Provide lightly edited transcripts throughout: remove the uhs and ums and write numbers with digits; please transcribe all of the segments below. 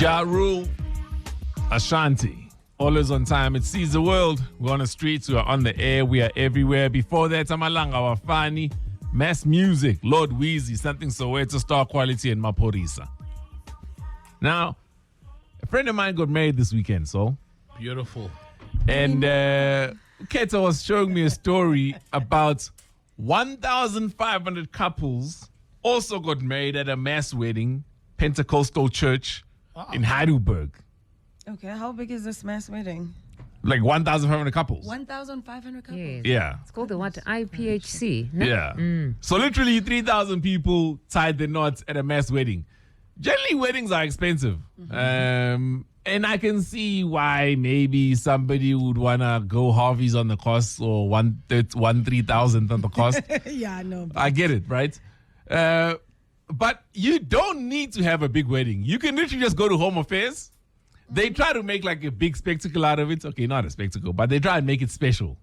Ja Rule, Ashanti. Always on time. It's Siz The World. We're on the streets. We are on the air. We are everywhere. Before that, Amalanga Wafani, Mass Music, Lord Weezy, Something Soweto, Star Quality, and Maporisa. Now, a friend of mine got married this weekend, so. Beautiful. And Keto was showing me a story about 1,500 couples also got married at a mass wedding, Pentecostal church in Heidelberg. Okay, how big is this mass wedding? Like 1,500 couples. 1,500 couples? Yes. Yeah. It's called the what? IPHC. No? Yeah. So literally 3,000 people tied the knots at a mass wedding. Generally, weddings are expensive. And I can see why maybe somebody would want to go halfies on the cost or 3,000 on the cost. Yeah, no. I get it, right? But you don't need to have a big wedding. You can literally just go to Home Affairs. They try to make like a big spectacle out of it. Okay, not a spectacle, but they try and make it special.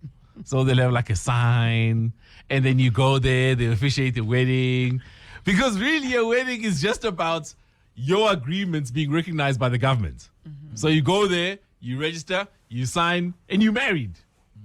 So they'll have like a sign, and then you go there, they officiate the wedding. Because really a wedding is just about your agreements being recognized by the government. So you go there, you register, you sign, and you're married.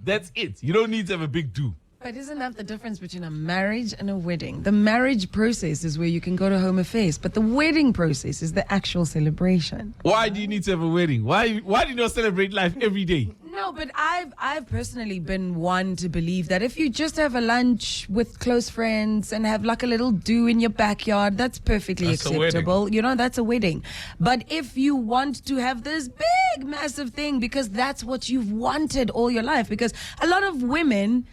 That's it. You don't need to have a big do. But isn't that the difference between a marriage and a wedding? The marriage process is where you can go to Home Affairs, but the wedding process is the actual celebration. Why do you need to have a wedding? Why do you not celebrate life every day? No, but I've personally been one to believe that if you just have a lunch with close friends and have like a little do in your backyard, that's perfectly acceptable. You know, that's a wedding. But if you want to have this big, massive thing because that's what you've wanted all your life, because a lot of women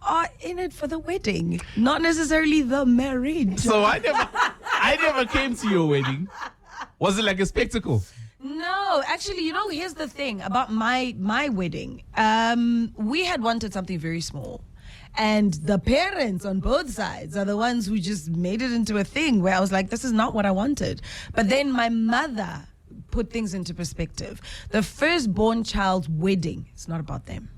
are in it for the wedding, not necessarily the marriage. So I never came to your wedding. Was it like a spectacle? No, actually, you know, here's the thing about my wedding. We had wanted something very small. And the parents on both sides are the ones who just made it into a thing where I was like, this is not what I wanted. But then my mother put things into perspective. The firstborn child's wedding, it's not about them.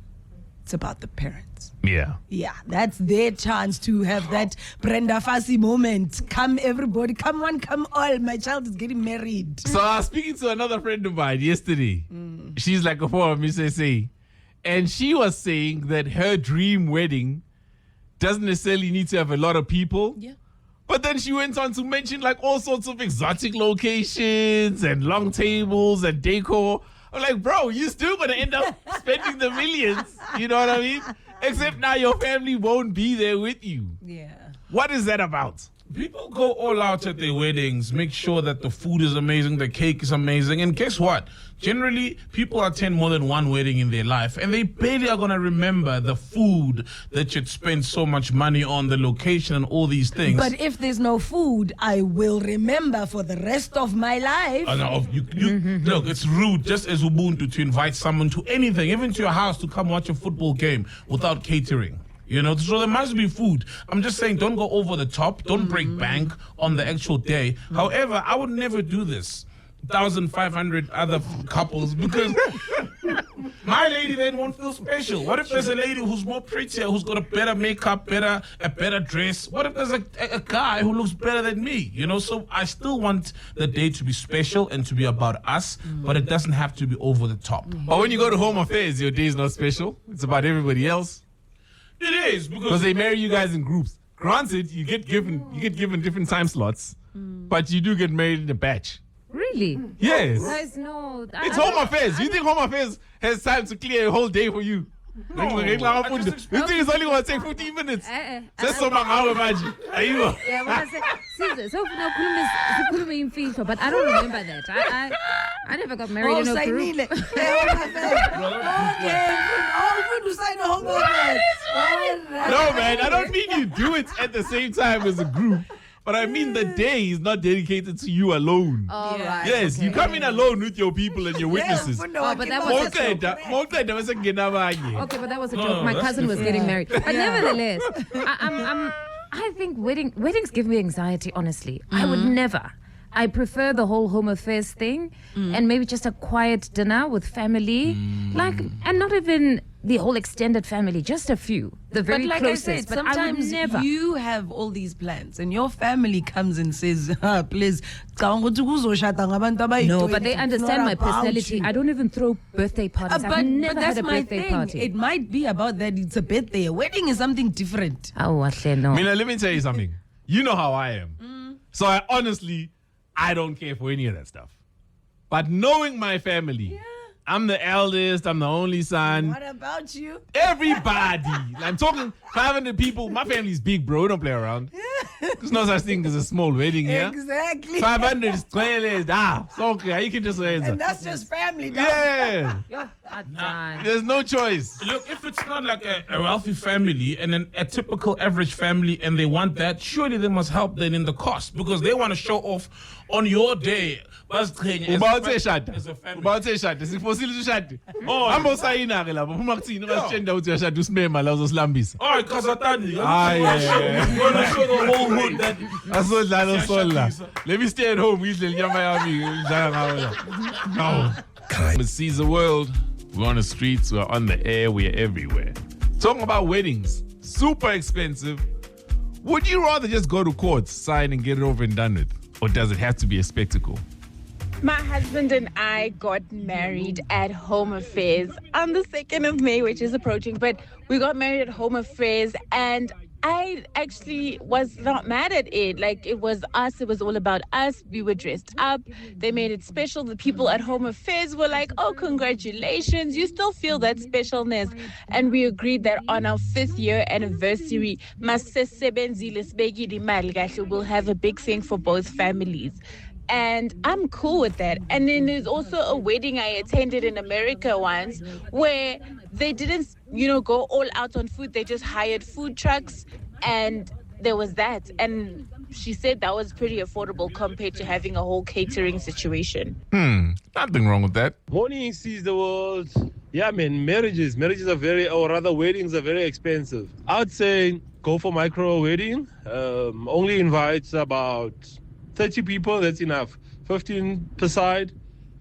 It's about the parents. Yeah. Yeah, that's their chance to have that Brenda Fassie moment. Come everybody, come one, come all. My child is getting married. So I was speaking to another friend of mine yesterday. She's like a former Miss SA. And she was saying that her dream wedding doesn't necessarily need to have a lot of people. Yeah. But then she went on to mention like all sorts of exotic locations and long tables and decor. I'm like, bro, you're still going to end up spending the millions. You know what I mean? Except now your family won't be there with you. Yeah. What is that about? People go all out at their weddings, make sure that the food is amazing, the cake is amazing. And guess what? Generally, people attend more than one wedding in their life, and they barely are going to remember the food that you'd spend so much money on, the location and all these things. But if there's no food, I will remember for the rest of my life. No, look, it's rude just as Ubuntu to invite someone to anything, even to your house to come watch a football game without catering. You know, so there must be food. I'm just saying, don't go over the top. Don't break bank on the actual day. However, I would never do this. 1,500 other couples, because my lady then won't feel special. What if there's a lady who's more prettier, who's got a better makeup, a better dress? What if there's a guy who looks better than me? You know, so I still want the day to be special and to be about us, but it doesn't have to be over the top. But when you go to Home Affairs, your day is not special. It's about everybody else. It is, because they marry you guys in groups. Granted, you get given different time slots, but you do get married in a batch. Really? Yes. Guys, no. It's Home Affairs. You think Home Affairs has time to clear a whole day for you? No, This thing is only going to take 15 minutes. Just so Yeah, when I said, Caesar, so sikhulume imfihlo, but I don't remember that. I never got married in a group. No, man, I don't mean you do it at the same time as a group. But I mean the day is not dedicated to you alone. All right. Yes, okay. you come in alone with your people and your witnesses. Oh, but that was a joke. Okay, but that was a joke. My cousin was getting married. But nevertheless, I think weddings give me anxiety, honestly. I would never. I prefer the whole home affairs thing and maybe just a quiet dinner with family. And not even the whole extended family, just a few. The very but like closest. I said, but sometimes I would never. you have all these plans and your family comes and says, please. No, but they understand my personality. I don't even throw birthday parties. I've never had a birthday party. It might be about that it's a birthday. A wedding is something different. Oh, no. Mina, let me tell you something. You know how I am. So I don't care for any of that stuff. But knowing my family, I'm the eldest, I'm the only son. What about you? Everybody. I'm talking 500 people. My family's big, bro. We don't play around. There's no such thing as a small wedding here. Exactly. 500 is 20. It's okay. You can just answer. And that's just family. Yeah. Done. There's no choice. Look, if it's not like a wealthy family and a typical average family and they want that, surely they must help then in the cost because they want to show off on your day. As a family. Sifosile ushade. Hamba usayina ke lapho. Phuma kuthini ungasitshela ukuthi uyashada usimema la uzosilambisa. All right, Kazatani. Gonna show the whole hood that asodlala sola. Let me stay at home ngidle inyama yami ngidlala ngayo. No. With Siz The World, we're on the streets, we're on the air, we're everywhere. Talking about weddings, super expensive. Would you rather just go to court, sign and get it over and done with? Or does it have to be a spectacle? My husband and I got married at Home Affairs on the 2nd of May, which is approaching, but we got married at Home Affairs and I actually was not mad at it. Like, it was us. It was all about us. We were dressed up. They made it special. The people at Home Affairs were like, oh, congratulations. You still feel that specialness. And we agreed that on our 5th year anniversary, we'll have a big thing for both families. And I'm cool with that. And then there's also a wedding I attended in America once where they didn't, go all out on food. They just hired food trucks and there was that. And she said that was pretty affordable compared to having a whole catering situation. Nothing wrong with that. Morning, Siz The World. Yeah, man, marriages are weddings are very expensive. I'd say go for micro wedding. Only invite about 30 people, that's enough. 15 per side,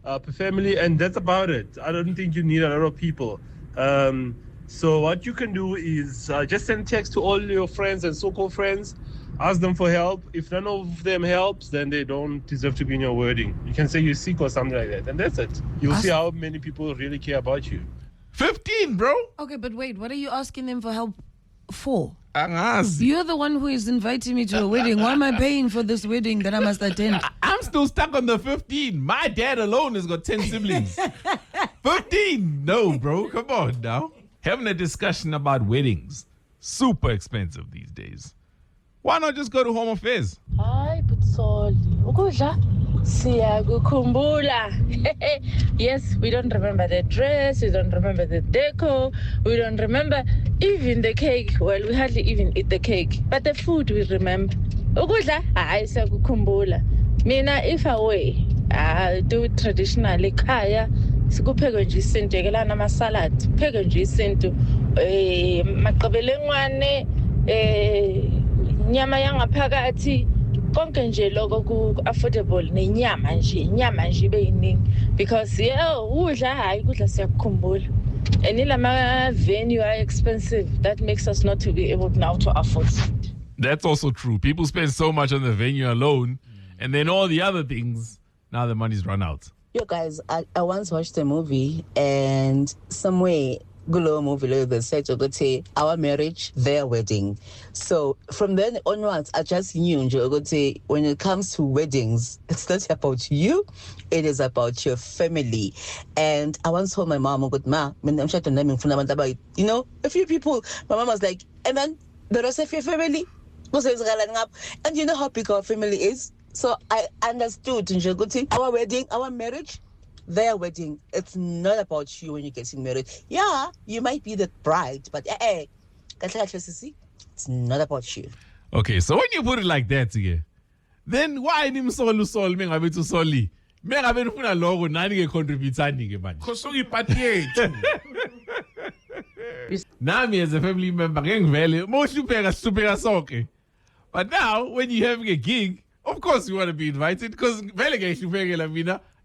per family, and that's about it. I don't think you need a lot of people. So what you can do is just send text to all your friends and so-called friends, ask them for help. If none of them helps, then they don't deserve to be in your wedding. You can say you're sick or something like that, and that's it. You'll see how many people really care about you. 15, bro. Okay, but wait, what are you asking them for help for? Angazi. You're the one who is inviting me to a wedding. Why am I paying for this wedding that I must attend? I'm still stuck on the 15. My dad alone has got 10 siblings. 15? No, bro. Come on now. Having a discussion about weddings. Super expensive these days. Why not just go to Home Affairs? Hi, Butsoli. Ukudla siyakukumbula. Yes, we don't remember the dress, we don't remember the decor, we don't remember even the cake. Well, we hardly even eat the cake, but the food we remember. Ukudla hayi siyakukumbula. Mina if I were, I do it traditionally ekhaya. Sikupheke nje isintu yekela nama salad. Pheke nje isintu maqebelengwane nyama yangaphakathi konke nje lokho ku affordable nenyama nje ibe yiningi because udla hayi kudla siyakukhumbula and ilama venue are expensive that makes us not to be able now to afford it. That's also true. People spend so much on the venue alone and then all the other things, now the money's run out. Yo guys, I once watched a movie and somewhere Gulo movie they said to go to our marriage, their wedding. So from then onwards, I just knew when it comes to weddings, it's not about you, it is about your family. And I once told my mom, a few people, my mom was like, and then the rest of your family, and you know how big our family is. So I understood our wedding, our marriage, their wedding. It's not about you when you're getting married. Yeah, you might be the bride, but it's not about you. Okay, so when you put it like that, then why him solo sol me ngabe to soli? Me ngabe ufuna logo nani ke contribute ke manje. Because you party. Nami as a family member ngengivele mohlupeka sonke. But now when you're having a gig, of course you want to be invited because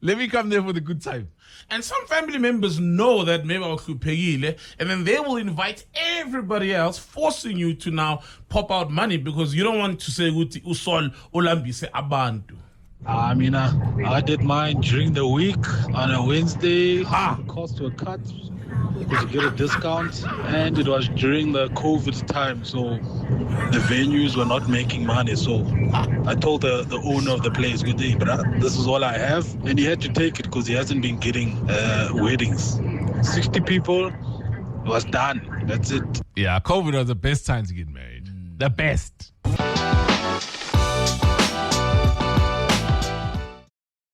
let me come there for the good time. And some family members know that maybe awuhluphekile, and then they will invite everybody else, forcing you to now pop out money because you don't want to say ukuthi usol ulambise abantu. I did mine during the week on a Wednesday. Costs were cut because you get a discount, and it was during the COVID time, so the venues were not making money. So I told the owner of the place, "Good day, but this is all I have," and he had to take it because he hasn't been getting weddings. 60 people, it was done. That's it. Yeah, COVID was the best time to get married. The best.